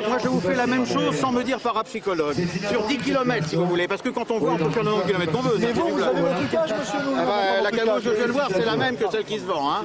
Moi, je vous fais la même chose sans me dire parapsychologue. Sur 10 km, si vous voulez, parce que quand on voit, on peut faire le nombre de kilomètres qu'on veut. Mais vous avez votre trucage, monsieur. La cagoule que je viens de voir, c'est la même que celle qui se vend. Hein.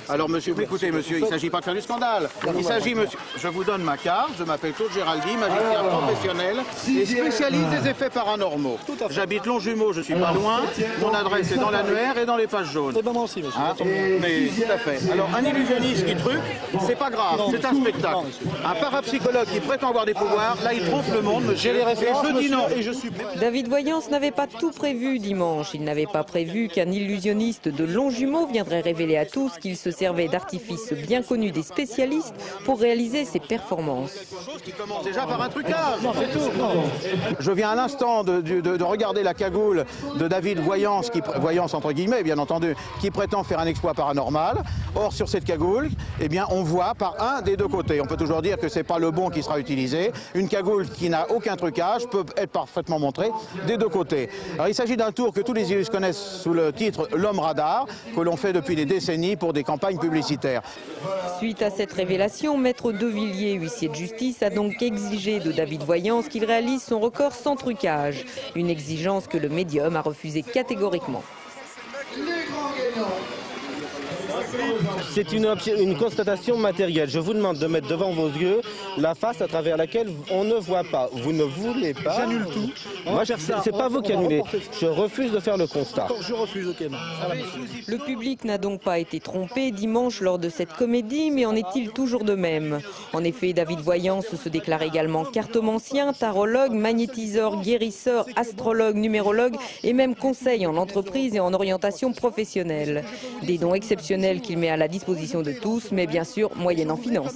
Alors, monsieur, écoutez, monsieur, il ne s'agit pas de faire du scandale. Il s'agit, monsieur, je vous donne ma carte, je m'appelle Claude Géraldi, magicien professionnel et spécialiste des effets paranormaux. J'habite Longjumeau, je suis pas loin. Mon adresse est dans l'annuaire et dans les pages jaunes. Et ben moi aussi, monsieur. Hein, mais tout à fait. Alors, un illusionniste qui truc, c'est pas grave, c'est un spectacle. Un parapsychologue qui prétend avoir des pouvoirs, là, il trompe le monde, monsieur. J'ai les références, et je dis non. et je suis... David Voyance n'avait pas tout prévu dimanche. Il n'avait pas prévu qu'un illusionniste de Longjumeau viendrait révéler à tous qu'il se servait d'artifices bien connus des spécialistes pour réaliser ses performances. Chose qui commence déjà par un trucage, c'est tout. Je viens à l'instant de regarder la cagoule de David Voyance, Voyance entre guillemets bien entendu, qui prétend faire un exploit paranormal. Or sur cette cagoule, eh bien on voit par un des deux côtés. On peut toujours dire que c'est pas le bon qui sera utilisé. Une cagoule qui n'a aucun trucage peut être parfaitement montrée des deux côtés. Alors il s'agit d'un tour que tous les illustres connaissent sous le titre L'homme radar, que l'on fait depuis des décennies pour des campagnes publicitaires. Suite à cette révélation, Maître Devilliers, huissier de justice, a donc exigé de David Voyance qu'il réalise son record sans trucage. Une exigence que le médium a refusée catégoriquement. C'est une constatation matérielle. Je vous demande de mettre devant vos yeux la face à travers laquelle on ne voit pas. Vous ne voulez pas. J'annule tout. Moi, c'est pas vous qui annulez. Je refuse de faire le constat. Je refuse, ok. Le public n'a donc pas été trompé dimanche lors de cette comédie, mais en est-il toujours de même? En effet, David Voyance se déclare également cartomancien, tarologue, magnétiseur, guérisseur, astrologue, numérologue et même conseil en entreprise et en orientation professionnelle. Des dons exceptionnels qu'il met à la disposition de tous, mais bien sûr moyennant finance.